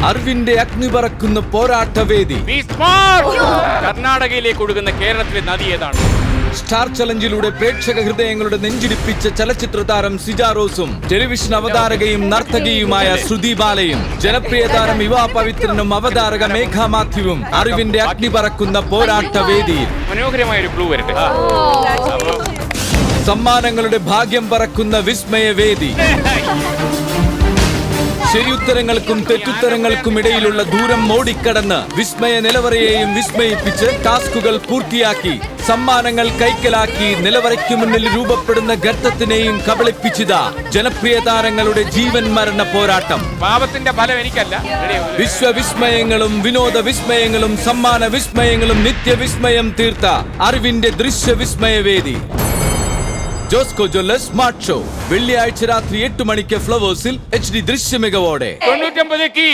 അറിവിന്റെ അഗ്നി പറക്കുന്ന പോരാട്ടവേദി. കർണാടകയിലേക്ക് ഒഴുകുന്ന കേരളത്തിലെ നദി ഏതാണ്? സ്റ്റാർ ചലഞ്ചിലൂടെ പ്രേക്ഷക ഹൃദയങ്ങളുടെ നെഞ്ചിടിപ്പിച്ച ചലച്ചിത്ര താരം സിജാറോസും ടെലിവിഷൻ അവതാരകയും നർത്തകിയുമായ ശ്രുതി ബാലയും ജനപ്രിയ താരം യുവാ പവിത്രനും അവതാരക മേഘ മാത്യുവും അറിവിന്റെ അഗ്നി പറക്കുന്ന പോരാട്ടവേദിയിൽ. മനോഹരമായ ഒരു ക്ലൂ വരട്ടെ. സമ്മാനങ്ങളുടെ ഭാഗ്യം പറക്കുന്ന വിസ്മയവേദി. ശരിയുത്തരങ്ങൾക്കും തെറ്റുത്തരങ്ങൾക്കും ഇടയിലുള്ള ദൂരം ഓടിക്കടന്ന് വിസ്മയ നിലവറയെയും വിസ്മയിപ്പിച്ച് ടാസ്കുകൾ പൂർത്തിയാക്കി സമ്മാനങ്ങൾ കൈക്കലാക്കി നിലവറയ്ക്ക് മുന്നിൽ രൂപപ്പെടുന്ന ഗർത്തത്തിനെയും കബളിപ്പിച്ചതാ ജനപ്രിയ താരങ്ങളുടെ ജീവൻ മരണ പോരാട്ടം. പാപത്തിന്റെ ഫലം എനിക്കല്ല. വിശ്വവിസ്മയങ്ങളും വിനോദ വിസ്മയങ്ങളും സമ്മാന വിസ്മയങ്ങളും നിത്യവിസ്മയം തീർത്ത അറിവിന്റെ ദൃശ്യവിസ്മയവേദി. ജോസ്കോ ജ്വല്ലേഴ്സ് സ്മാർട്ട് ഷോ വെള്ളിയാഴ്ച രാത്രി 8 മണിക്ക് ഫ്ലവേഴ്സിൽ HD ദൃശ്യമികവോടെ. 99 കീ